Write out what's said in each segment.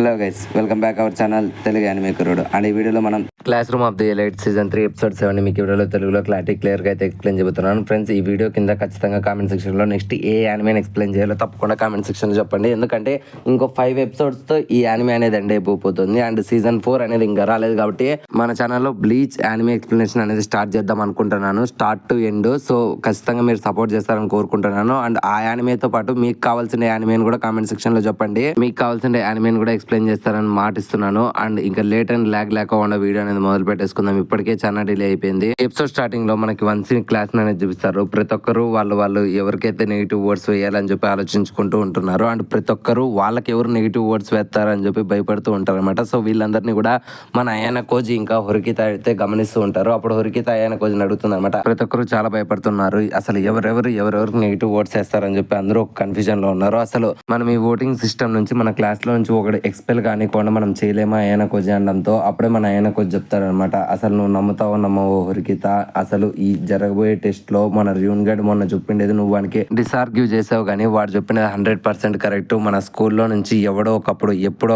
Hello guys, welcome back our channel Telugu anime కుర్రోడు. And ఈ వీడియోలో మనం class room of the elite season 3 episode 7 మీకు ఈ వీడియోలో తెలుగులో క్లియర్గా అయితే ఎక్స్ప్లెయిన్ చెబుతున్నాను. ఫ్రెండ్స్, ఈ వీడియో కింద ఖచ్చితంగా కామెంట్ సెక్షన్లో నెక్స్ట్ ఏ యానిమేని ఎక్స్ప్లెయిన్ చేయాలో తప్పకుండా కామెంట్ సెక్షన్లో చెప్పండి. ఎందుకంటే ఇంకో 5 ఎపిసోడ్స్తో ఈ యానిమే అనేది ఎండ్ అయిపోతుంది. అండ్ సీజన్ 4 అనేది ఇంకా రాలేదు కాబట్టి మన ఛానల్లో బ్లీచ్ యానిమే ఎక్స్ప్లెనేషన్ అనేది స్టార్ట్ చేద్దాం అనుకుంటున్నాను, స్టార్ట్ టు ఎండ్. సో ఖచ్చితంగా మీరు సపోర్ట్ చేస్తారని కోరుకుంటున్నాను. అండ్ ఆ యానిమేతో పాటు మీకు కావాల్సిన యానిమేని కూడా కామెంట్ సెక్షన్లో చెప్పండి. మీకు కావాల్సిన యానిమేని కూడా ఎక్స్ప్లెయిన్ చేస్తారని మాటిస్తున్నాను. అండ్ ఇంకా లేట్ అండ్ ల్యాగ్ లేకుండా వీడియో అనేది మొదలు పెట్టేసుకుందాం. ఇప్పటికే చాలా డిలే అయిపోయింది. ఎపిసోడ్ స్టార్టింగ్ లో మనకి వన్ సీన్ క్లాస్ అనేది చూపిస్తారు. ప్రతి ఒక్కరు వాళ్ళు ఎవరికైతే నెగిటివ్ వర్డ్స్ వేయాలని చెప్పి ఆలోచించుకుంటూ ఉంటున్నారు. అండ్ ప్రతి ఒక్కరు వాళ్ళకి ఎవరు నెగిటివ్ వర్డ్స్ వేస్తారని చెప్పి భయపడుతూ ఉంటారు అనమాట. సో వీళ్ళందరినీ కూడా మన అయాన కోజి ఇంకా హొరికిత అయితే గమనిస్తూ ఉంటారు. అప్పుడు హొరికిత అయాన కోజిని అడుగుతుంది అనమాట. ప్రతి ఒక్కరు చాలా భయపడుతున్నారు, అసలు ఎవరెవరికి నెగిటివ్ వర్డ్స్ వేస్తారని చెప్పి అందరూ కన్ఫ్యూజన్ లో ఉన్నారు. అసలు మనం ఈ ఓటింగ్ సిస్టమ్ నుంచి మన క్లాస్ లో నుంచి ఒకటి ఎక్స్పెల్ కానికుండా మనం చేయలేమా అయాన కోజి అనడంతో అప్పుడే మన అయాన కోజి చెప్తారనమాట, అసలు నువ్వు నమ్ముతావో నమ్మవో హొరికిత, అసలు ఈ జరగబోయే టెస్ట్ లో మన ర్యూన్ గడ్ మొన్న చెప్పిండేది నువ్వు వానికి డిసార్గ్యూ చేసావు, కానీ వాడు చెప్పినది 100% కరెక్ట్. మన స్కూల్లో నుంచి ఎప్పుడో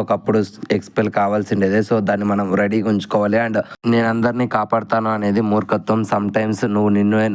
ఒకప్పుడు ఎక్స్పెల్ కావాల్సిండేదే. సో దాన్ని మనం రెడీగా ఉంచుకోవాలి. అండ్ నేను అందరినీ కాపాడుతాను అనేది మూర్ఖత్వం. సమ్ టైమ్స్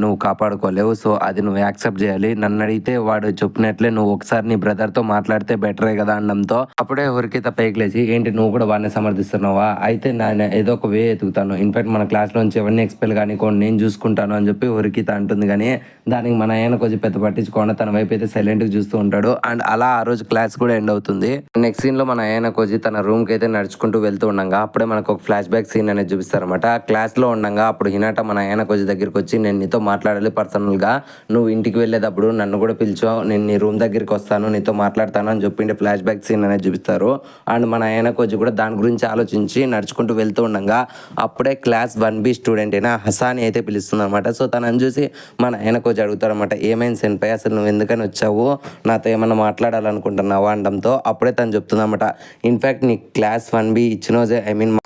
నువ్వు కాపాడుకోలేవు. సో అది నువ్వు యాక్సెప్ట్ చేయాలి. నన్ను అడిగితే వాడు చెప్పినట్లే నువ్వు ఒకసారి నీ బ్రదర్ తో మాట్లాడితే బెటరే కదా అనడంతో అప్పుడే హొరికిత పైకి లేచి, ఏంటి నువ్వు కూడా వాడిని సమర్థిస్తున్నావా, అయితే నేను ఏదో ఒక వే ఎతుకుతాను, ఇన్ఫాక్ట్ మన క్లాస్ లోంచి ఎవరిని ఎక్స్పెల్ కానీ నేను చూసుకుంటాను అని చెప్పి హొరికిత అంటుంది. కానీ దానికి మన ఆయన కొంచెం పెద్ద పట్టించుకోకుండా తన వైపు అయితే సైలెంట్ గా చూస్తూ ఉంటాడు. అండ్ అలా ఆ రోజు క్లాస్ కూడా ఎండ్ అవుతుంది. నెక్స్ట్ సీన్ లో మన ఆయన కోజి తన రూమ్ కి అయితే నడుచుకుంటూ వెళ్తూ ఉండగా అప్పుడే మనకు ఒక ఫ్లాష్ బ్యాక్ సీన్ అనేది చూపిస్తారనమాట. క్లాస్ లో ఉండగా అప్పుడు హినాట మన ఆయన కోజి దగ్గరికి వచ్చి, నేను నీతో మాట్లాడాలి పర్సనల్ గా, నువ్వు ఇంటికి వెళ్ళేటప్పుడు నన్ను కూడా పిలిచావు, నేను నీ రూమ్ దగ్గరికి వస్తాను, నీతో మాట్లాడతాను అని చెప్పిండే ఫ్లాష్ బ్యాక్ సీన్ అనేది చూపిస్తారు. అండ్ మన ఆయన కోజి కూడా దాని గురించి ఆలోచించి నడుచుకుంటూ వెళ్తూ ఉండగా అప్పుడే క్లాస్ 1B స్టూడెంట్ అయినా హసాని అయితే పిలుస్తుంది అనమాట. సో తనని చూసి మన ఆయన కోజి అడుగుతారు అనమాట, ఏమైంది సెన్పై, అసలు నువ్వు ఎందుకని వచ్చావు, నాతో ఏమన్నా మాట్లాడాలనుకుంటున్నావా అనడంతో అప్పుడే తను చెప్తుంది అనమాట, ఇన్ఫాక్ట్ నీ క్లాస్ 1B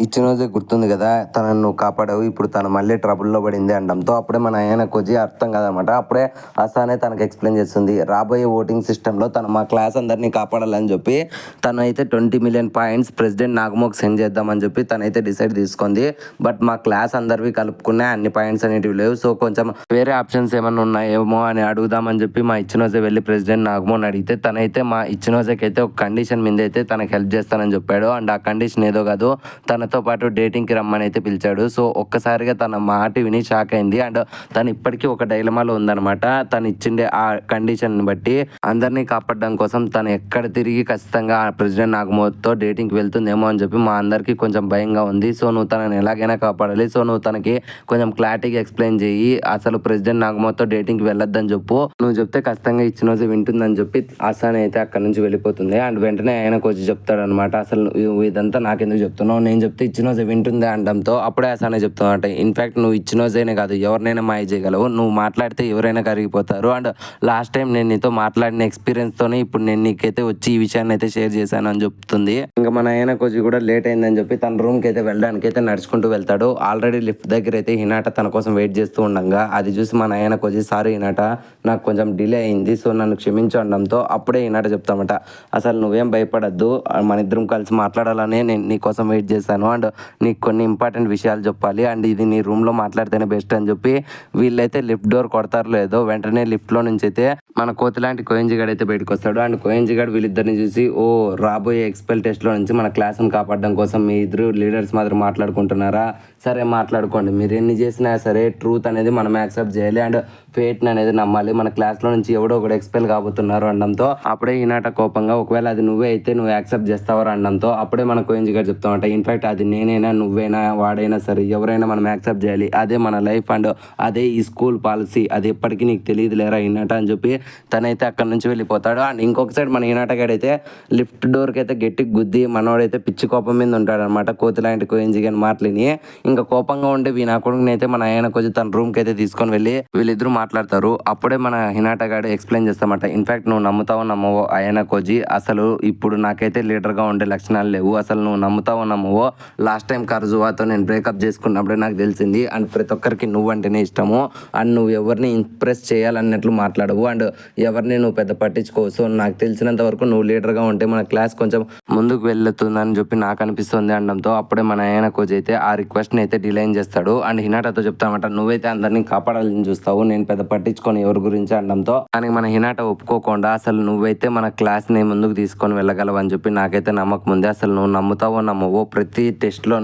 ఇచ్చినోజే గుర్తుంది కదా, తనను నువ్వు కాపాడావు, ఇప్పుడు తను మళ్ళీ ట్రబుల్లో పడింది అనడంతో అప్పుడే మన ఆయన కోజి అర్థం కాదనమాట. అప్పుడే హసానే తనకు ఎక్స్ప్లెయిన్ చేస్తుంది, రాబోయే ఓటింగ్ సిస్టంలో తను మా క్లాస్ అందరినీ కాపాడాలని చెప్పి తను అయితే 20 మిలియన్ పాయింట్స్ ప్రెసిడెంట్ నాగమోకి సెండ్ చేద్దామని చెప్పి తనైతే డిసైడ్ తీసుకుంది. బట్ మా క్లాస్ అందరివి కలుపుకునే అన్ని పాయింట్స్ అనేటివి లేవు. సో కొంచెం వేరే ఆప్షన్స్ ఏమన్నా ఉన్నాయేమో అని అడుగుదామని చెప్పి మా ఇచ్చినోజే వెళ్ళి ప్రెసిడెంట్ నాగమోని అడిగితే తనైతే మా ఇచ్చినోజేకి అయితే ఒక కండిషన్ మీద అయితే తనకు హెల్ప్ చేస్తానని చెప్పాడు. అండ్ ఆ కండిషన్ ఏదో కాదు, తనతో పాటు డేటింగ్కి రమ్మని అయితే పిలిచాడు. సో ఒక్కసారిగా తన మాట విని షాక్ అయింది. అండ్ తను ఇప్పటికీ ఒక డైలమాలో ఉందన్నమాట. తను ఇచ్చిండే ఆ కండిషన్ బట్టి అందరినీ కాపాడడం కోసం తను ఎక్కడ తిరిగి ఖచ్చితంగా ప్రెసిడెంట్ నాగమోతో డేటింగ్కి వెళ్తుందేమో అని చెప్పి మా అందరికీ కొంచెం భయంగా ఉంది. సో నువ్వు తనని ఎలాగైనా కాపాడాలి. సో నువ్వు తనకి కొంచెం క్లారిటీగా ఎక్స్ప్లెయిన్ చేయి, అసలు ప్రెసిడెంట్ నాగమోతో డేటింగ్కి వెళ్ళొద్దని చెప్పు, నువ్వు చెప్తే ఖచ్చితంగా ఇచ్చినోజే వింటుందని చెప్పి ఆసాని అయితే అక్కడ నుంచి వెళ్ళిపోతుంది. అండ్ వెంటనే ఆయన వచ్చి చెప్తాడు అనమాట, అసలు నువ్వు ఇదంతా నాకెందుకు చెప్తున్నావు, నేను చెప్తే ఇచ్చినోజే వింటుందే అనడంతో అప్పుడే ఆసానే చెప్తావు, ఇన్ఫాక్ట్ నువ్వు ఇచ్చినోజేనే కాదు ఎవరినైనా మాయ చేయగలవు, నువ్వు మాట్లాడితే ఎవరైనా కరిగిపోతారు. అండ్ లాస్ట్ టైం నేను నీతో మాట్లాడిన ఎక్స్పీరియన్స్ తోనే ఇప్పుడు నేను నీకైతే వచ్చి ఈ విషయాన్ని అయితే షేర్ చేశాను అని చెప్తుంది. ఇంకా మన ఆయన కోజి కూడా లేట్ అయిందని చెప్పి తన రూమ్ కి అయితే వెళ్ళడానికి అయితే నడుచుకుంటూ వెళ్తాడు. ఆల్రెడీ లిఫ్ట్ దగ్గర అయితే హినాట తన కోసం వెయిట్ చేస్తూ ఉండగా అది చూసి మన ఆయన కోజి, సారీ హినాట, నాకు కొంచెం డిలే అయింది, సో నన్ను క్షమించు అనడంతో అప్పుడే హినాట చెప్తామట, అసలు నువ్వేం భయపడద్దు, మన ఇద్దరం కలిసి మాట్లాడాలనే నేను నీ కోసం వెయిట్ చేశాను, అండ్ నీకు కొన్ని ఇంపార్టెంట్ విషయాలు చెప్పాలి, అండ్ ఇది నీ రూమ్ లో మాట్లాడితేనే బెస్ట్ అని చెప్పి వీళ్ళైతే లిఫ్ట్ డోర్ కొడతారు లేదో వెంటనే లిఫ్ట్ లో నుంచి అయితే మన కోతిలాంటి కోయంజిగాడు అయితే బయటకు వస్తాడు. అండ్ కోయంజిగాడు వీళ్ళిద్దరిని చూసి, ఓ రాబోయే ఎక్స్పెల్ టెస్ట్ లో నుంచి మన క్లాస్ని కాపాడడం కోసం మీ ఇద్దరు లీడర్స్ మాత్రం మాట్లాడుకుంటున్నారా, సరే మాట్లాడుకోండి, మీరు ఎన్ని చేసినా సరే ట్రూత్ అనేది మనం యాక్సెప్ట్ చేయాలి అండ్ ఫేట్ అనేది నమ్మాలి, మన క్లాస్ లో నుంచి ఎవడో ఒకటి ఎక్స్పెల్ కాబోతున్నారు అనడంతో అప్పుడే ఈనాట కోపంగా, ఒకవేళ అది నువ్వే అయితే నువ్వు యాక్సెప్ట్ చేస్తావరా అనడంతో అప్పుడే మన కోయంజిగాడు చెప్తామంట, ఇన్ఫాక్ట్ అది నేనైనా నువ్వైనా వాడైనా సరే ఎవరైనా మనం యాక్సెప్ట్ చేయాలి, అదే మన లైఫ్ అండ్ అదే ఈ స్కూల్ పాలసీ, అది ఎప్పటికీ నీకు తెలియదు లేరా ఈనాట అని చెప్పి తనైతే అక్కడ నుంచి వెళ్ళిపోతాడు. అండ్ ఇంకొక సైడ్ మన ఈనాటగాడైతే లిఫ్ట్ డోర్కి అయితే గట్టి గుద్ది మనోడైతే పిచ్చి కోపం మీద ఉంటాడు అనమాట. కోతిలాంటి కోయంజిగాని మాటలని ఇంకా కోపంగా ఉండే నా కొడుకుని అయితే మన ఆయన కొంచెం తన రూమ్కి అయితే తీసుకొని వెళ్ళి వీళ్ళిద్దరూ మాట్లాడతారు. అప్పుడే మన హినాటగాడు ఎక్స్ప్లెయిన్ చేస్తామంట, ఇన్ఫాక్ట్ నువ్వు నమ్ముతావో నమ్మవో ఆయన కోజి, అసలు ఇప్పుడు నాకైతే లీడర్గా ఉండే లక్షణాలు లేవు, అసలు నువ్వు నమ్ముతావో నమ్మవో లాస్ట్ టైం కర్జువాతో నేను బ్రేకప్ చేసుకున్నప్పుడే నాకు తెలిసింది, అండ్ ప్రతి ఒక్కరికి నువ్వు అంటేనే ఇష్టము, అండ్ నువ్వు ఎవరిని ఇంప్రెస్ చేయాలన్నట్లు మాట్లాడవు, అండ్ ఎవరిని నువ్వు పెద్ద పట్టించుకోవు. సో నాకు తెలిసినంత వరకు నువ్వు లీడర్గా ఉంటే మన క్లాస్ కొంచెం ముందుకు వెళ్తుందని చెప్పి నాకు అనిపిస్తుంది అనడంతో అప్పుడే మన ఆయన కోచ్ అయితే ఆ రిక్వెస్ట్ని అయితే డిలైన్ చేస్తాడు. అండ్ హినాటతో చెప్తామంట, నువ్వైతే అందరినీ కాపాడాలని చూస్తావు, నేను పెద్ద పట్టించుకొని ఎవరి గురించి అనడంతో దానికి మన హినాట ఒప్పుకోకుండా అసలు నువ్వైతే మన క్లాస్ని ముందుకు తీసుకొని వెళ్ళగలవు అని చెప్పి నాకైతే నమ్మకం ఉంది. అసలు నువ్వు నమ్ముతావో నమ్మవో ప్రతి టెస్ట్లో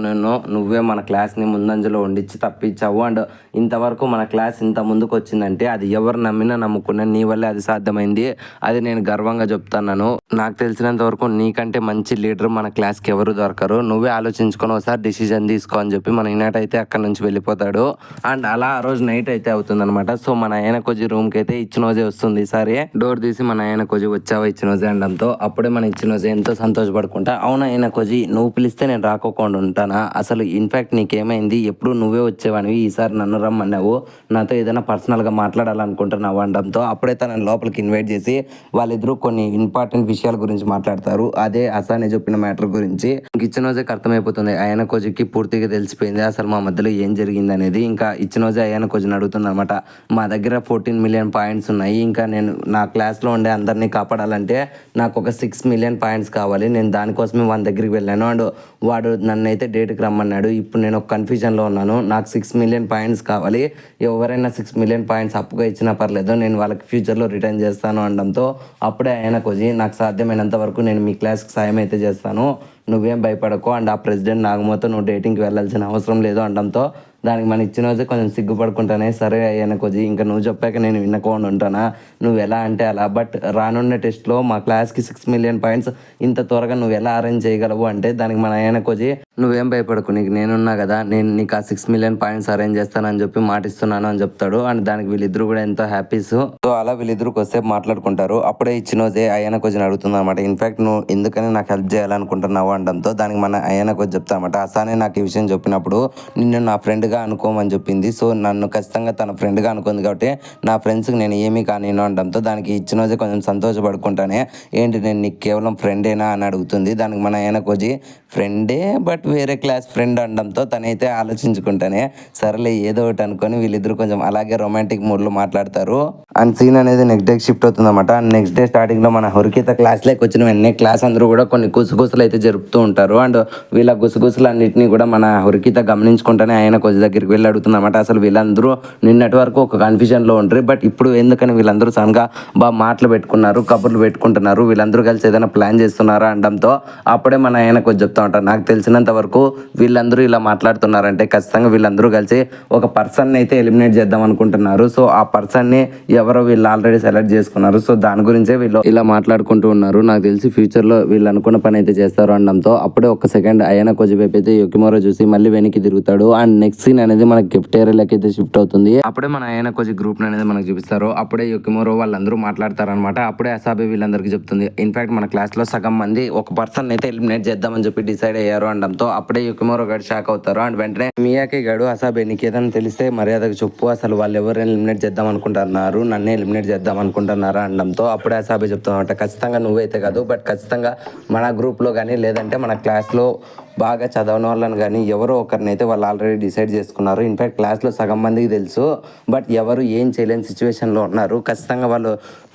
నువ్వే మన క్లాస్ని ముందంజలో ఉండిచ్చి తప్పించావు. అండ్ ఇంతవరకు మన క్లాస్ ఇంత ముందుకు వచ్చిందంటే అది ఎవరు నమ్మినా నమ్ముకున్నా నీ వల్లే అది సాధ్యమైంది. అది నేను గర్వంగా చెప్తున్నాను. నాకు తెలిసినంత వరకు నీకంటే మంచి లీడర్ మన క్లాస్కి ఎవరు దొరకరు. నువ్వే ఆలోచించుకొని ఒకసారి డిసిజన్ తీసుకో అని చెప్పి మన హినాట అయితే అక్కడ నుంచి వెళ్ళిపోతాడు. అండ్ అలా ఆ రోజు నైట్ అయితే అవుతుంది అనమాట. సో మన ఆయన కొజి రూమ్కి అయితే ఇచ్చినోజే వస్తుంది. ఈసారి డోర్ తీసి మన ఆయన కొజి వచ్చావా ఇచ్చినోజే అనడంతో అప్పుడే మన ఇచ్చినోజే ఎంతో సంతోషపడుకుంటా, అవునా ఆయన కొజి నువ్వు పిలిస్తే నేను రాకోకుండా ఉంటానా, అసలు ఇన్ఫాక్ట్ నీకేమైంది, ఎప్పుడు నువ్వే వచ్చేవానివి, ఈసారి నన్ను రమ్మన్నావు, నాతో ఏదైనా పర్సనల్గా మాట్లాడాలనుకుంటున్నావు అనడంతో అప్పుడే తనని లోపలికి ఇన్వైట్ చేసి వాళ్ళిద్దరూ కొన్ని ఇంపార్టెంట్ విషయాల గురించి మాట్లాడతారు. అదే అసానే చెప్పిన మ్యాటర్ గురించి. ఇచ్చినోజేకి అర్థమైపోతుంది, ఆయన కోజికి పూర్తిగా తెలిసిపోయింది అసలు మా మధ్యలో ఏం జరిగింది అనేది. ఇంకా ఇచ్చినోజే ఆయన కోజిని అడుగుతుంది అనమాట, మా దగ్గర 14 మిలియన్ పాయింట్స్ ఉన్నాయి, ఇంకా నేను నా క్లాస్లో ఉండే అందరినీ కాపాడాలంటే నాకు ఒక 6 మిలియన్ పాయింట్స్ కావాలి, నేను దానికోసమే వాని దగ్గరికి వెళ్ళాను అండ్ వాడు నన్ను అయితే డేట్కి రమ్మన్నాడు. ఇప్పుడు నేను ఒక కన్ఫ్యూజన్లో ఉన్నాను, నాకు 6 మిలియన్ పాయింట్స్ కావాలి, ఎవరైనా 6 మిలియన్ పాయింట్స్ అప్పుగా ఇచ్చినా పర్లేదు, నేను వాళ్ళకి ఫ్యూచర్లో రిటర్న్ చేస్తాను అనడంతో అప్పుడే ఆయన కొజి నాకు సాధ్యమైనంత వరకు నేను మీ క్లాస్కి సాయం అయితే చేస్తాను, నువ్వేం భయపడకు, అండ్ ఆ ప్రెసిడెంట్ నాగమోతో నువ్వు డేటింగ్కి వెళ్ళాల్సిన అవసరం లేదు అనడంతో దానికి మన ఇచ్చిన రోజు కొంచెం సిగ్గుపడుకుంటానే, సరే అయ్యాను కొద్ది ఇంకా నువ్వు చెప్పాక నేను వినకుండా ఉంటానా, నువ్వు ఎలా అంటే అలా, బట్ రానున్న టెస్ట్లో మా క్లాస్కి 6 మిలియన్ పాయింట్స్ ఇంత త్వరగా నువ్వు ఎలా అరేంజ్ చేయగలవు అంటే దానికి మన ఆయన కొద్ది నువ్వేం భయపడకు, నీకు నేనున్నా కదా, నేను నీకు ఆ 6 మిలియన్ పాయింట్స్ అరేంజ్ చేస్తానని చెప్పి మాటిస్తున్నాను అని చెప్తాడు. అండ్ దానికి వీళ్ళిద్దరు కూడా ఎంతో హ్యాపీస్. సో అలా వీళ్ళిద్దరు కొద్దిసేపు మాట్లాడుకుంటారు. అప్పుడే ఇచ్చినోజే అయ్యన కొంచెం అడుగుతుంది అనమాట, ఇన్ఫాక్ట్ నువ్వు ఎందుకని నాకు హెల్ప్ చేయాలనుకుంటున్నావు అనడంతో దానికి మన అయ్యన కొంచెం చెప్తా అనమాట, అసానే నాకు ఈ విషయం చెప్పినప్పుడు నిన్ను నా ఫ్రెండ్గా అనుకోమని చెప్పింది, సో నన్ను ఖచ్చితంగా తన ఫ్రెండ్గా అనుకుంది కాబట్టి నా ఫ్రెండ్స్కి నేను ఏమీ కానిను అనడంతో దానికి ఇచ్చినోజే కొంచెం సంతోషపడుకుంటానే, ఏంటి నేను నీకు కేవలం ఫ్రెండేనా అని అడుగుతుంది. దానికి మన ఆయన కొజి ఫ్రెండే బట్ వేరే క్లాస్ ఫ్రెండ్ అనడంతో తనైతే ఆలోచించుకుంటానే సరేలే ఏదో ఒకటి అనుకొని వీళ్ళిద్దరు కొంచెం అలాగే రొమాంటిక్ మూడ్లో మాట్లాడతారు. అండ్ సీన్ అనేది నెక్స్ట్ డే షిఫ్ట్ అవుతుంది అనమాట. అండ్ నెక్స్ట్ డే స్టార్టింగ్లో మన హురికిత క్లాస్లోకి వచ్చిన వెంటనే క్లాస్ అందరూ కూడా కొన్ని గుసగుసలు అయితే జరుపుతూ ఉంటారు. అండ్ వీళ్ళ గుసగుసలు అన్నింటినీ కూడా మన హురికిత గమనించుకుంటేనే ఆయన కొద్ది దగ్గరికి వెళ్ళి అడుగుతుంది అనమాట, అసలు వీళ్ళందరూ నిన్నటి వరకు ఒక కన్ఫ్యూజన్లో ఉంటారు, బట్ ఇప్పుడు ఎందుకని వీళ్ళందరూ సడన్గా బాగా మాటలు పెట్టుకున్నారు, కబుర్లు పెట్టుకుంటున్నారు, వీళ్ళందరూ కలిసి ఏదైనా ప్లాన్ చేస్తున్నారా అనడంతో అప్పుడే మన ఆయన కొద్ది చెప్తా ఉంటారు, నాకు తెలిసినంత వరకు వీళ్ళందరూ ఇలా మాట్లాడుతున్నారంటే ఖచ్చితంగా వీళ్ళందరూ కలిసి ఒక పర్సన్ అయితే ఎలిమినేట్ చేద్దాం అనుకుంటున్నారు. సో ఆ పర్సన్ని ఎవరో వీళ్ళు ఆల్రెడీ సెలెక్ట్ చేసుకున్నారు, సో దాని గురించే వీళ్ళు ఇలా మాట్లాడుకుంటూ ఉన్నారు, నాకు తెలిసి ఫ్యూచర్లో వీళ్ళు అనుకున్న పని అయితే చేస్తారు అనడంతో అప్పుడే ఒక సెకండ్ అయ్యన కొద్ది వైపు అయితే యొకిమోరో చూసి మళ్ళీ వెనక్కి తిరుగుతాడు. అండ్ నెక్స్ట్ సీన్ అనేది మనకి కెఫ్టేరియాలోకి అయితే షిఫ్ట్ అవుతుంది. అప్పుడే మన అయ్యన కొద్ది గ్రూప్ అనేది మనకు చూపిస్తారు. అప్పుడే యొకిమోరో వాళ్ళందరూ మాట్లాడతారనమాట. అప్పుడే అసాబే వీళ్ళందరికీ చెప్తుంది, ఇన్ఫాక్ట్ మన క్లాస్లో సగం మంది ఒక పర్సన్ అయితే ఎలిమినేట్ చేద్దామని చెప్పి డిసైడ్ అయ్యారు అనడంతో అప్పుడే యొకిమోరో గారు షాక్ అవుతారు. అండ్ వెంటనే మియాకి గాడు అసాబే నీకు ఏదైనా తెలిస్తే మర్యాదకు చెప్పు, అసలు వాళ్ళు ఎవరు ఎలిమినేట్ చేద్దాం అనుకుంటున్నారు, నన్నే ఎలిమినేట్ చేద్దాం అనుకుంటున్నారా అనడంతో అప్పుడే అసాబే చెప్తామంట, ఖచ్చితంగా నువ్వైతే కాదు, బట్ ఖచ్చితంగా మన గ్రూప్లో కానీ లేదంటే మన క్లాస్లో బాగా చదవని వాళ్ళని కానీ ఎవరో ఒకరినైతే వాళ్ళు ఆల్రెడీ డిసైడ్ చేసుకున్నారు. ఇన్ఫాక్ట్ క్లాస్లో సగం మందికి తెలుసు, బట్ ఎవరు ఏం చేయలేని సిచ్యువేషన్లో ఉన్నారు, ఖచ్చితంగా వాళ్ళు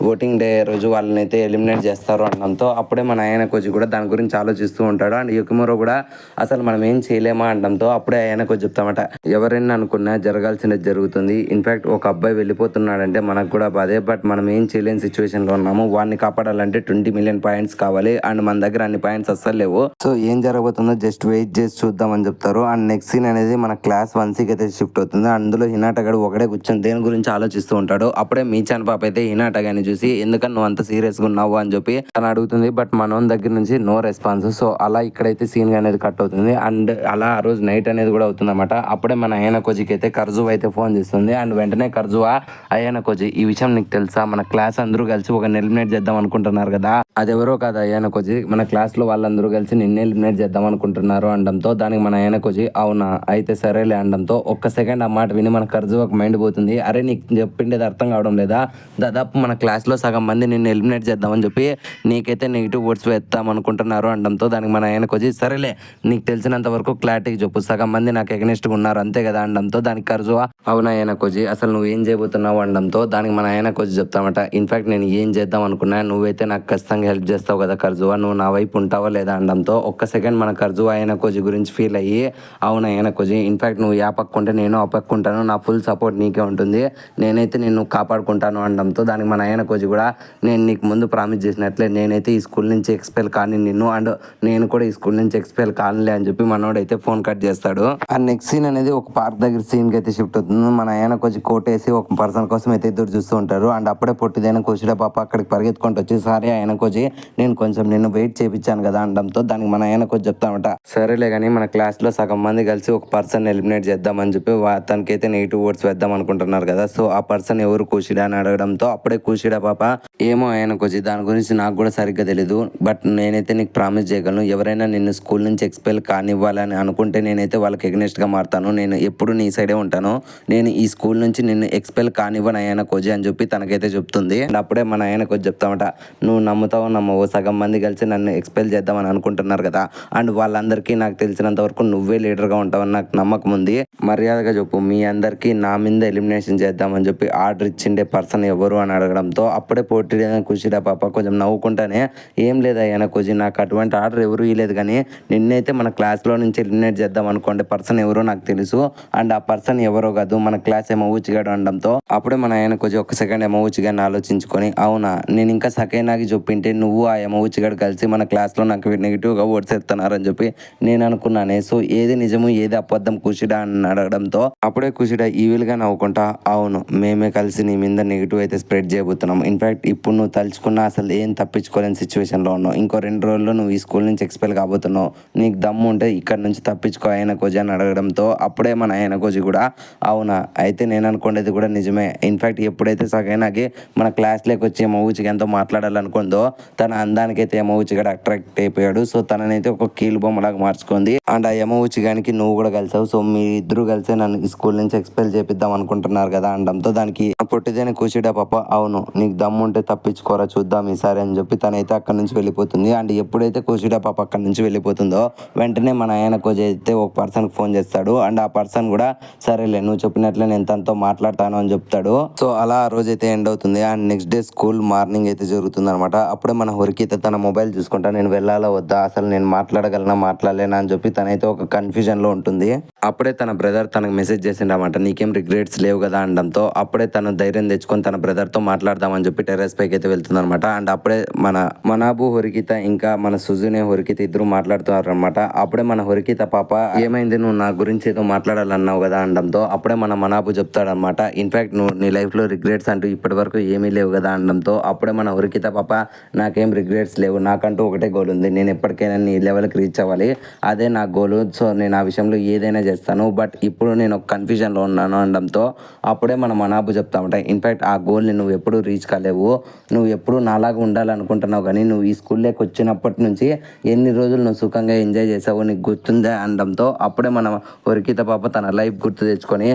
ఓటింగ్ డే రోజు వాళ్ళని అయితే ఎలిమినేట్ చేస్తారు అనడంతో అప్పుడే మన ఆయన కోచ్ కూడా దాని గురించి ఆలోచిస్తూ ఉంటాడు. అండ్ యొకిమోరో కూడా అసలు మనం ఏం చేయలేమా అనడంతో అప్పుడే ఆయన కోచ్ చెప్తామట, ఎవరైనా అనుకున్నా జరగాల్సినది జరుగుతుంది, ఇన్ఫాక్ట్ ఒక అబ్బాయి వెళ్ళిపోతున్నాడంటే మనకు కూడా బాధే, బట్ మనం ఏం చేయలేని సిచ్యువేషన్లో ఉన్నాము, వాడిని కాపాడాలంటే 20 మిలియన్ పాయింట్స్ కావాలి, అండ్ మన దగ్గర అన్ని పాయింట్స్ అస్సలు లేవు, సో ఏం జరగబోతుందో జస్ట్ వెయిట్ చేసి చూద్దామని చెప్తారు. అండ్ నెక్స్ట్ సీన్ అనేది మన క్లాస్ 1Cకి అయితే షిఫ్ట్ అవుతుంది. అందులో హినాట గడు ఒకడే కూర్చొని దేని గురించి ఆలోచిస్తూ ఉంటాడు. అప్పుడే మీచాన్ పాప అయితే హినాట గాని చూసి ఎందుకని నువ్వు అంత సీరియస్గా ఉన్నావు అని చెప్పి తను అడుగుతుంది, బట్ మనోన్ దగ్గర నుంచి నో రెస్పాన్స్. సో అలా ఇక్కడైతే సీన్ అనేది కట్ అవుతుంది. అండ్ అలా ఆ రోజు నైట్ అనేది కూడా అవుతుంది అనమాట. అప్పుడే మన అయ్యన కోజికి అయితే కర్జువా అయితే ఫోన్ చేస్తుంది. అండ్ వెంటనే కర్జువా, అయ్యన కోజి ఈ విషయం నీకు తెలుసా, మన క్లాస్ అందరూ కలిసి ఒక ఎలిమినేట్ చేద్దాం అనుకుంటున్నారు కదా, అది ఎవరో కాదు అయ్యన కోజి, మన క్లాస్లో వాళ్ళందరూ కలిసి నిన్నే ఎలిమినేట్ చేద్దాం అనుకుంటున్నారు అనుకుంటున్నారు అనడంతో దానికి మన ఆయన కొజి అవునా అయితే సరేలే అనడంతో ఒక్క సెకండ్ ఆ మాట విని మన ఖర్చు ఒక మైండ్ పోతుంది. అరే నీకు చెప్పిండేది అర్థం కావడం లేదా, దాదాపు మన క్లాస్లో సగం మంది నిన్ను ఎలిమినేట్ చేద్దామని చెప్పి నీకైతే నెగిటివ్ వర్డ్స్ వేద్దాం అనుకుంటున్నారు అనడంతో దానికి మన ఆయన కొజి సరేలే నీకు తెలిసినంత వరకు క్లారిటీకి చెప్పు, సగం మంది నాకు ఎగనెస్ట్గా ఉన్నారు అంతే కదా అనడంతో దానికి ఖర్చు అవునా ఆయన కొజి అసలు నువ్వు ఏం చేయబోతున్నావు అనడంతో దానికి మన ఆయన కొజి చెప్తామట ఇన్ఫాక్ట్ నేను ఏం చేద్దాం అనుకున్నా నువ్వైతే నాకు ఖచ్చితంగా హెల్ప్ చేస్తావు కదా ఖర్జువా, నువ్వు నా వైపు ఉంటావా లేదా అనడంతో ఒక్క సెకండ్ మన ఖర్జువా ఆయన కొజి గురించి ఫీల్ అయ్యి అవునా ఆయన కొజి ఇన్ఫాక్ట్ నువ్వు యా పక్కుంటే నేను ఆ పక్కుంటాను, నా ఫుల్ సపోర్ట్ నీకే ఉంటుంది, నేనైతే నిన్ను కాపాడుకుంటాను అనడంతో దానికి మన ఆయన కొజి కూడా నేను నీకు ముందు ప్రామిస్ చేసినట్లే నేనైతే ఈ స్కూల్ నుంచి ఎక్స్పెల్ కానీ నిన్ను అండ్ నేను కూడా ఈ స్కూల్ నుంచి ఎక్స్పెల్ కానులే అని చెప్పి మనోడైతే ఫోన్ కట్ చేస్తాడు. ఆ నెక్స్ట్ సీన్ అనేది ఒక పార్క్ దగ్గర సీన్కి అయితే షిఫ్ట్ అవుతుంది. మన ఆయన కొంచెం కోట్ వేసి ఒక పర్సన్ కోసం అయితే ఎదురు చూస్తూ ఉంటారు అండ్ అప్పుడే పొట్టిదైన కోసిడా పాప అక్కడికి పరిగెత్తుకుంటూ వచ్చి సారీ ఆయన కొచ్చి నేను కొంచెం నిన్ను వెయిట్ చేయించాను కదా అనడంతో దానికి మన ఆయన కొంచెం చెప్తామట సరేలే కానీ మన క్లాస్లో సగం మంది కలిసి ఒక పర్సన్ ఎలిమినేట్ చేద్దామని చెప్పి తనకైతే నెగిటివ్ వర్డ్స్ వేద్దాం అనుకుంటున్నారు కదా, సో ఆ పర్సన్ ఎవరు కూషిడా అని అడగడంతో అప్పుడే కూషిడా పాప ఏమో ఆయన కొంచెం దాని గురించి నాకు కూడా సరిగ్గా తెలీదు, బట్ నేనైతే నీకు ప్రామిస్ చేయగలను ఎవరైనా నిన్ను స్కూల్ నుంచి ఎక్స్పెల్ కానివ్వాలని అనుకుంటే నేనైతే వాళ్ళకి ఎగ్నెస్ట్గా మారుతాను, నేను ఎప్పుడు నీ సైడే ఉంటాను, నేను ఈ స్కూల్ నుంచి నిన్ను ఎక్స్పెల్ కానివ్వను ఆయన కోజీ అని చెప్పి తనకైతే చెప్తుంది. అండ్ అప్పుడే మన ఆయన కొంచెం చెప్తామట నువ్వు నమ్ముతావు నమ్మవు సగం మంది కలిసి నన్ను ఎక్స్పెల్ చేద్దామని అనుకుంటున్నారు కదా అండ్ వాళ్ళందరికీ నాకు తెలిసినంత వరకు నువ్వే లీడర్గా ఉంటావని నాకు నమ్మకం ఉంది, మర్యాదగా చెప్పు మీ అందరికీ నా మీద ఎలిమినేషన్ చేద్దామని చెప్పి ఆర్డర్ ఇచ్చిండే పర్సన్ ఎవరు అని అడగడంతో అప్పుడే పోటీ కుషిడా పాప కొంచెం నవ్వుకుంటానే ఏం లేదా ఆయన కొజి నాకు అటువంటి ఆర్డర్ ఎవరు ఇవ్వలేదు కానీ నిన్నైతే మన క్లాస్లో నుంచి ఎలిమినేట్ చేద్దాం అనుకోండి పర్సన్ ఎవరో నాకు తెలుసు అండ్ ఆ పర్సన్ ఎవరో కాదు మన క్లాస్ ఏమో ఊచిగాడు అనడంతో అప్పుడే మన ఆయన కొంచెం ఒక్క సెకండ్ ఏమో ఊచిగాడిని ఆలోచించుకొని అవునా నేను ఇంకా సకైనాకి చెప్పింటే నువ్వు ఆ ఏమో ఊచిగాడు కలిసి మన క్లాస్లో నాకు నెగిటివ్గా ఓట్స్ ఎత్తున్నారని చెప్పి నేను అనుకున్నానే, సో ఏది నిజము ఏది అబద్ధం కుషిడా అని అడగడంతో అప్పుడే కుషిడా ఈవిల్గా నవ్వుకుంటా అవును మేమే కలిసి నీ మీద నెగిటివ్ అయితే స్ప్రెడ్ చేయబోతున్నాం, ఇన్ఫాక్ట్ ఇప్పుడు నువ్వు తలుచుకున్నా అసలు ఏం తప్పించుకోలేని సిచ్యువేషన్లో ఉన్నావు, ఇంకో 2 రోజుల్లో నువ్వు ఈ స్కూల్ నుంచి ఎక్స్పెల్ కాబోతున్నావు, నీకు దమ్ము ఉంటే ఇక్కడ నుంచి తప్పించుకో ఆయన కోజీ అని అడగడంతో అప్పుడే మన ఆయన కోజీ కూడా అవునా అయితే నేను అనుకునేది కూడా నిజమే, ఇన్ఫాక్ట్ ఎప్పుడైతే సగైనాకి మన క్లాస్లోకి వచ్చి ఏమవుచిగా ఎంతో మాట్లాడాలనుకుందో తన అందానికైతే ఏమవుచిగా అట్రాక్ట్ అయిపోయాడు, సో తననైతే ఒక కీలు బొమ్మలాగా మార్చుకుంది అండ్ ఆ ఏమవుచిగానికి నువ్వు కూడా కలిసావు, సో మీ ఇద్దరు కలిసే నన్ను ఈ స్కూల్ నుంచి ఎక్స్పెల్ చేపిద్దాం అనుకుంటున్నారు కదా అనడంతో దానికి పొట్టిదేని కూర్చుడా పాప అవును నీకు దమ్ము ఉంటే తప్పించుకోరా చూద్దాం ఈసారి అని చెప్పి తనైతే అక్కడి నుంచి వెళ్ళిపోతుంది అండ్ ఎప్పుడైతే కూర్చుడా పాప అక్కడి నుంచి వెళ్ళిపోతుందో వెంటనే మన ఆయన కోచ్ అయితే ఒక పర్సన్కి ఫోన్ చేస్తాడు అండ్ ఆ పర్సన్ కూడా సరేలే నువ్వు చెప్పినట్లే నేను తనతో మాట్లాడతాను అని చెప్తాడు, సో అలా ఆ రోజు అయితే ఎండ్ అవుతుంది and next day school morning అయితే జరుగుతుంది అనమాట. అప్పుడే మన హొరికిత తన మొబైల్ చూసుకుంటా నేను వెళ్ళాలా వద్దా అసలు నేను మాట్లాడగలనా మాట్లాడలేనా అని చెప్పి తనైతే ఒక కన్ఫ్యూజన్లో ఉంటుంది. అప్పుడే తన బ్రదర్ తనకు మెసేజ్ చేసిండమాట నీకేం రిగ్రెట్స్ లేవు కదా అనడంతో అప్పుడే తను ధైర్యం తెచ్చుకొని తన బ్రదర్తో మాట్లాడదామని చెప్పి టెర్రస్ పైకి అయితే వెళ్తుంది అనమాట అండ్ అప్పుడే మన మనాబు హొరికిత ఇంకా మన సుజునే హొరికిత ఇద్దరు మాట్లాడుతున్నారు అనమాట. అప్పుడే మన హొరికిత పాప ఏమైంది నువ్వు నా గురించి ఏదో మాట్లాడాలన్నావు కదా అనడంతో అప్పుడే మన మనాబు చెప్తాడనమాట ఇన్ఫాక్ట్ నువ్వు నీ లైఫ్లో రిగ్రెట్స్ అంటూ ఇప్పటి వరకు ఏమీ లేవు కదా అనడంతో అప్పుడే మన హొరికిత పాప నాకేం రిగ్రెట్స్ లేవు నాకంటూ ఒకటే గోల్ ఉంది, నేను ఎప్పటికైనా నీ లెవెల్కి రీచ్ అవ్వాలి అదే నా గోలు, సో నేను ఆ విషయంలో ఏదైనా చేస్తాను బట్ ఇప్పుడు నేను ఒక కన్ఫ్యూజన్లో ఉన్నాను అనడంతో అప్పుడే మన మనాబు చెప్తామట ఇన్ఫాక్ట్ ఆ గోల్ని నువ్వు ఎప్పుడు రీచ్ కాలేవు, నువ్వు ఎప్పుడు నాలాగా ఉండాలనుకుంటున్నావు కానీ నువ్వు ఈ స్కూల్లోకి వచ్చినప్పటి నుంచి ఎన్ని రోజులు నువ్వు సుఖంగా ఎంజాయ్ చేసావో నీకు గుర్తుందా అనడంతో అప్పుడే మన హొరికిత పాప తన లైఫ్ గుర్తు తెచ్చుకొని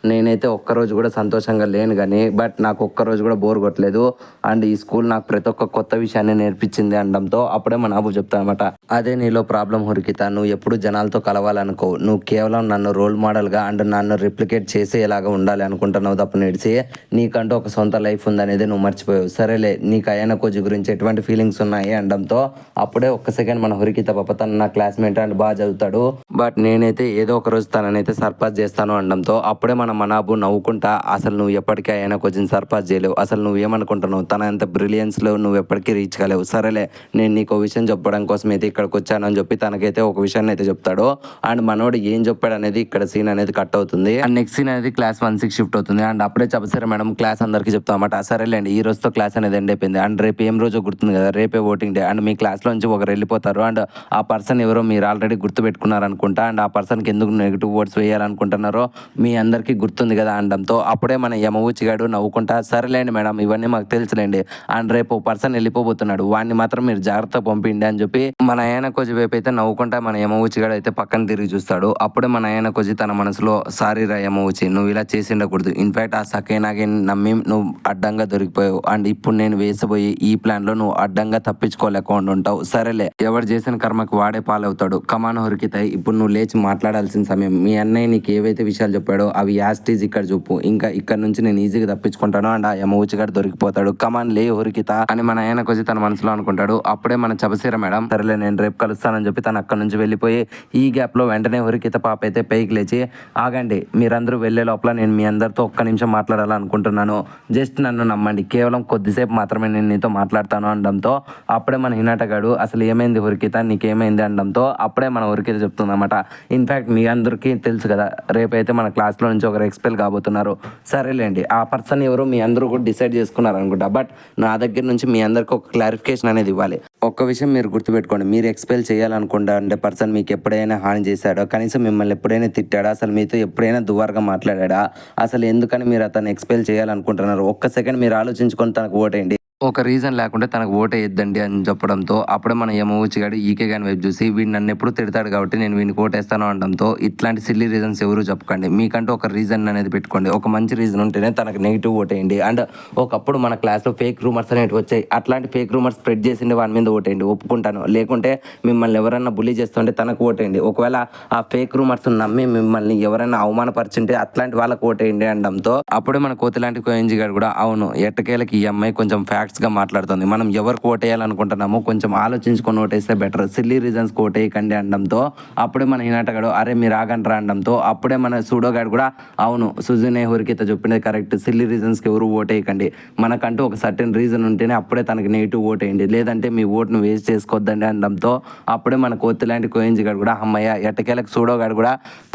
నేనైతే ఒక్కరోజు కూడా సంతోషంగా లేను కానీ బట్ నాకు ఒక్కరోజు కూడా బోర్ కొట్టలేదు అండ్ ఈ స్కూల్ నాకు ప్రతి ఒక్క కొత్త విషయాన్ని నేర్పించింది అనడంతో అప్పుడే మన అబు చెప్తానమాట అదే నీలో ప్రాబ్లం హొరికిత, నువ్వు ఎప్పుడు జనాలతో కలవాలనుకో, నువ్వు కేవలం నన్ను రోల్ మోడల్గా అండ్ నన్ను రిప్లికేట్ చేసేలాగా ఉండాలి అనుకుంటున్నావు తప్ప నేడిసి నీకంటూ ఒక సొంత లైఫ్ ఉందనేది నువ్వు మర్చిపోయావు, సరేలే నీకు అయ్యన కోచ్ గురించి ఎటువంటి ఫీలింగ్స్ ఉన్నాయి అనడంతో అప్పుడే ఒక్క సెకండ్ మన హొరికిత పాప తను నా క్లాస్మేట్ అండ్ బాగా చదువుతాడు బట్ నేనైతే ఏదో ఒక రోజు తననైతే సర్పాస్ చేస్తాను అనడంతో అప్పుడే మన మనాబు నవ్వుకుంటా అసలు నువ్వు ఎప్పటికీ అయ్యన కోచ్ని సర్పాస్ చేయలేవు, అసలు నువ్వేమనుకుంటున్నావు తన అంత బ్రిలియన్స్లో నువ్వు ఎప్పటికీ రీచ్ కాలేవు, సరేలే నేను నీకు విషయం చెప్పడం కోసం అయితే ఇక్కడికి వచ్చాను అని చెప్పి తనకైతే ఒక విషయాన్ని అయితే చెప్తాడు అండ్ మనోడు ఏం చెప్పాడు అనేది ఇక్కడ సీన్ అనేది కట్ అవుతుంది. అండ్ నెక్స్ట్ సీన్ అనేది క్లాస్ 1-6 షిఫ్ట్ అవుతుంది. అండ్ అప్పుడే చెప్పారు మేడం క్లాస్ అందరికీ చెప్తామన్నమాట. సరేలేండి ఈ రోజుతో క్లాస్ అనేది ఎండ్ అయిపోయింది. అండ్ రేపు ఏం రోజు గుర్తుంది కదా, రేపే ఓటింగ్ డే. అండ్ మీ క్లాస్లో నుంచి ఒకరు వెళ్ళిపోతారు. అండ్ ఆ పర్సన్ ఎవరో మీరు ఆల్రెడీ గుర్తు పెట్టుకున్నారు అనుకుంటా. అండ్ ఆ పర్సన్కి ఎందుకు నెగిటివ్ ఓట్స్ వేయాలనుకుంటున్నారో మీ అందరికీ గుర్తుంది కదా అనడంతో అప్పుడే మన యమవుచిగాడు నవ్వుకుంటా సరేలేండి మేడం ఇవన్నీ మాకు తెలుసులేండి. అండ్ రేపు పర్సన్ వెళ్ళిపోతున్నాడు, వాడిని మాత్రం మీరు జాగ్రత్త పంపిండి అని చెప్పి మన ఆయన కొద్ది వైపు అయితే నవ్వుకుంటా మన యమవుచిగాడు అయితే పక్కన తిరిగి చూస్తాడు. అప్పుడే మన ఆయన కొద్ది తన మనసులో సారీ రా యమవుచి, నువ్వు ఇలా చేసి ఉండకూడదు. ఇన్ఫాక్ట్ ఆ సకేనాగే నమ్మి నువ్వు అడ్డంగా దొరికిపోయావు. అండ్ ఇప్పుడు నేను వేసబోయి ఈ ప్లాన్ లో నువ్వు అడ్డంగా తప్పించుకోలేకుండా ఉంటావు. సరేలే ఎవరు చేసిన కర్మకు వాడే పాలవుతాడు. కమాన్ హొరికితాయి, ఇప్పుడు నువ్వు లేచి మాట్లాడాల్సిన సమయం. మీ అన్నయ్య నీకు ఏవైతే విషయాలు చెప్పాడో అవి యాస్టీజ్ ఇక్కడ చూపు. ఇంకా ఇక్కడ నుంచి నేను ఈజీగా తప్పించుకుంటాను అండ్ ఆ యమవుచిగాడు దొరికిపోతాడు. కమాన్ లే హొరికిత అని మన ఆయన కొద్ది తన మనసులో అనుకుంటాడు. అప్పుడే మన చబసీర మేడం సరేలే నేను రేపు కలుస్తానని చెప్పి తను అక్కడ నుంచి వెళ్ళిపోయి ఈ గ్యాప్ లో వెంటనే హొరికిత పాప అయితే పైకి లేచి ఆగండి, మీరందరూ వెళ్లే లోపల నేను మీ అందరితో ఒక్క నిమిషం మాట్లాడాలనుకుంటున్నాను. జస్ట్ నన్ను నమ్మండి, కేవలం కొద్దిసేపు మాత్రమే నేను నీతో మాట్లాడతాను అనడంతో అప్పుడే మన హినాటగాడు అసలు ఏమైంది హొరికిత నీకేమైంది అనడంతో అప్పుడే మన హొరికిత చెప్తుందన్నమాట. ఇన్ఫాక్ట్ మీ అందరికీ తెలుసు కదా రేపైతే మన క్లాస్లో నుంచి ఒకరు ఎక్స్పెల్ కాబోతున్నారు. సరేలేండి ఆ పర్సన్ ఎవరు మీ అందరూ కూడా డిసైడ్ చేసుకున్నారు అనుకుంటా. బట్ నా దగ్గర నుంచి మీ అందరికి ఒక క్లారిఫికేషన్ అనేది ఇవ్వాలి. ఒక్క విషయం మీరు గుర్తుపెట్టుకోండి, మీరు ఎక్స్పెల్ చేయాలనుకుంటా అంటే పర్సన్ మీకు ఎప్పుడైనా హాని చేశాడో, కనీసం మిమ్మల్ని ఎప్పుడైనా తిట్టాడా, అసలు మీతో ఎప్పుడైనా దువారుగా మాట్లాడా, అసలు ఎందుకని మీరు అతను ఎక్స్పెల్ చేయాలనుకుంటున్నారు ఒక్క సెకండ్ మీరు ఆలోచించుకొని తనకు ఓటేయండి. ఒక రీజన్ లేకుండా తనకు ఓటే ఇద్దండి అని చెప్పడంతో అప్పుడే మన యమవుచిగాడు ఈకే గాని వైపు చూసి వీడు నన్ను ఎప్పుడు తిడతాడు కాబట్టి నేను వీడికి ఓటేస్తాను అనడంతో ఇట్లాంటి సిల్లీ రీజన్స్ ఎవరు చెప్పకండి, మీకంటూ ఒక రీజన్ అనేది పెట్టుకోండి. ఒక మంచి రీజన్ ఉంటేనే తనకు నెగిటివ్ ఓటేయండి. అండ్ ఒకప్పుడు మన క్లాస్లో ఫేక్ రూమర్స్ అనేవి వచ్చాయి, అట్లాంటి ఫేక్ రూమర్స్ స్ప్రెడ్ చేసిండే వాడి మీద ఓటేయండి, ఒప్పుకుంటాను. లేకుంటే మిమ్మల్ని ఎవరైనా బుల్లీ చేస్తుంటే తనకు ఓటేయండి. ఒకవేళ ఆ ఫేక్ రూమర్స్ నమ్మి మిమ్మల్ని ఎవరైనా అవమానపరిచింటే అట్లాంటి వాళ్ళకు ఓటేయండి అనడంతో అప్పుడే మన కోతిలాంటి కోయంజీ గారు కూడా అవును ఎట్టకేలకి ఈ అమ్మాయి కొంచెం గా మాట్లాడుతుంది, మనం ఎవరికి ఓటేయాలనుకుంటున్నామో కొంచెం ఆలోచించుకొని ఓటేస్తే బెటర్, సిల్లీ రీజన్స్ ఓటేయకండి అనడంతో అప్పుడే మన హినాటగాడు అరే మీరు ఆగండి రా అనడంతో అప్పుడే మన సూడోగాడు కూడా అవును సుజునే హొరికిత చెప్పింది కరెక్ట్, సిల్లీ రీజన్స్కి ఎవరు ఓటేయకండి, మనకంటూ ఒక సర్టెన్ రీజన్ ఉంటేనే అప్పుడే తనకి నెగిటివ్ ఓటేయండి, లేదంటే మీ ఓటును వేస్ట్ చేసుకోవద్దండి అనడంతో అప్పుడే మన కోతిలాంటి కోయంజీ గారు కూడా అమ్మయ్య ఎట్టకేలకు సూడోగాడు కూడా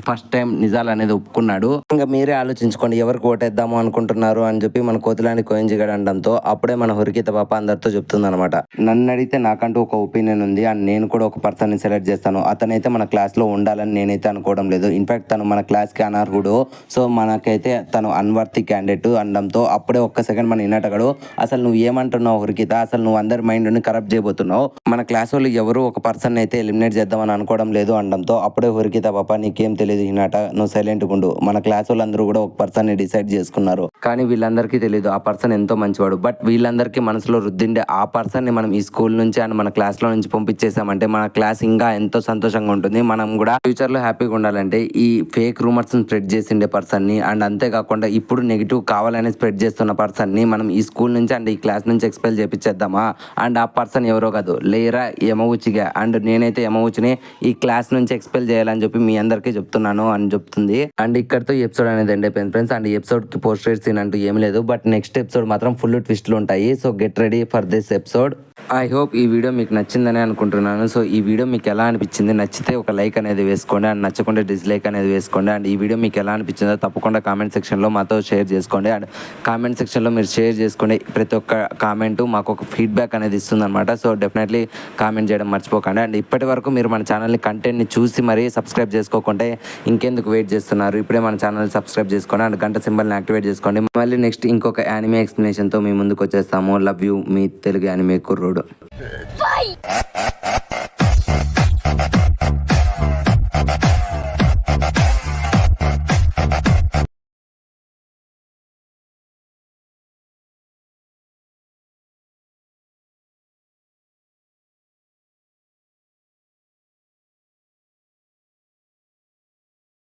ఫస్ట్ టైం నిజాలు అనేది ఒప్పుకున్నాడు. ఇంకా మీరే ఆలోచించుకోండి ఎవరికి ఓటేద్దాము అనుకుంటున్నారు అని చెప్పి మన కోతిలాంటి కోయంజీ గారు అనడంతో అప్పుడే మన హొరికిత పాప అందరితో చెప్తుంది అనమాట. నన్ను అడిగితే నాకంటూ ఒక ఒపీనియన్ ఉంది అండ్ నేను కూడా ఒక పర్సన్ని సెలెక్ట్ చేస్తాను, అతనైతే మన క్లాస్లో ఉండాలని నేనైతే అనుకోవడం లేదు. ఇన్ఫాక్ట్ తను మన క్లాస్కి అనర్హుడు, సో మనకైతే తను అన్వర్తి క్యాండిడేట్ అనడంతో అప్పుడే ఒక్క సెకండ్ మన ఇన్నటగాడు అసలు నువ్వు ఏమంటున్నావు హొరికిత, అసలు నువ్వు అందరి మైండ్ని కరప్ట్ చేయబోతున్నావు, మన క్లాస్ వాళ్ళు ఎవరు ఒక పర్సన్ అయితే ఎలిమినేట్ చేద్దామని అనుకోవడం లేదు అనడంతో అప్పుడే హొరికిత పాప నీకేం తెలియదు హినాట, నువ్వు సైలెంట్గా ఉండు, మన క్లాస్ వాళ్ళందరూ కూడా ఒక పర్సన్ని డిసైడ్ చేసుకున్నారు కానీ వీళ్ళందరికీ తెలియదు ఆ పర్సన్ ఎంతో మంచివాడు. బట్ వీళ్ళందరికీ మనసులో రుద్దిండే ఆ పర్సన్ని మనం ఈ స్కూల్ నుంచి అండ్ మన క్లాస్లో నుంచి పంపించేసామంటే మన క్లాస్ ఇంకా ఎంతో సంతోషంగా ఉంటుంది. మనం కూడా ఫ్యూచర్లో హ్యాపీగా ఉండాలంటే ఈ ఫేక్ రూమర్స్ని స్ప్రెడ్ చేసిండే పర్సన్ని అండ్ అంతేకాకుండా ఇప్పుడు నెగిటివ్ కావాలని స్ప్రెడ్ చేస్తున్న పర్సన్ని మనం ఈ స్కూల్ నుంచి అండ్ ఈ క్లాస్ నుంచి ఎక్స్పెల్ చేపించేద్దామా. అండ్ ఆ పర్సన్ ఎవరో కాదు లేరా యమవుచిగా, అండ్ నేనైతే యమవుచిని ఈ క్లాస్ నుంచి ఎక్స్పెల్ చేయాలని చెప్పి మీ అందరికీ చెప్తున్నాను అని చెప్తుంది. అండ్ ఇక్కడతో ఈ ఎపిసోడ్ అనేది ఎండ్ అయిపోయింది ఫ్రెండ్స్. అండ్ ఈ ఎపిసోడ్కి పోస్ట్ సీన్ అంటూ ఏం లేదు, బట్ నెక్స్ట్ ఎపిసోడ్ మాత్రం ఫుల్ ట్విస్ట్లు ఉంటాయి. So get ready for this episode. I hope ఈ వీడియో మీకు నచ్చిందని అనుకుంటున్నాను. సో ఈ వీడియో మీకు ఎలా అనిపించింది, నచ్చితే ఒక లైక్ అనేది వేసుకోండి అండ్ నచ్చకుంటే డిస్లైక్ అనేది వేసుకోండి. అండ్ ఈ వీడియో మీకు ఎలా అనిపించిందో తప్పకుండా కామెంట్ సెక్షన్లో మాతో షేర్ చేసుకోండి. అండ్ కామెంట్ సెక్షన్లో మీరు షేర్ చేసుకోండి, ప్రతి ఒక్క కామెంటు మాకు ఒక ఫీడ్బ్యాక్ అనేది ఇస్తుంది అనమాట. సో డెఫినెట్లీ కామెంట్ చేయడం మర్చిపోకండి. అండ్ ఇప్పటి వరకు మీరు మన ఛానల్ని కంటెంట్ని చూసి మరీ సబ్స్క్రైబ్ చేసుకోకుంటే ఇంకెందుకు వెయిట్ చేస్తున్నారు, ఇప్పుడే మన ఛానల్ సబ్స్క్రైబ్ చేసుకోండి అండ్ గంట సింబల్ని యాక్టివేట్ చేసుకోండి. మళ్ళీ నెక్స్ట్ ఇంకొక యానిమే ఎక్స్ప్లెనేషన్తో మీ ముందుకు వచ్చేస్తాము. Love you me Telugu anime కుర్రోడు.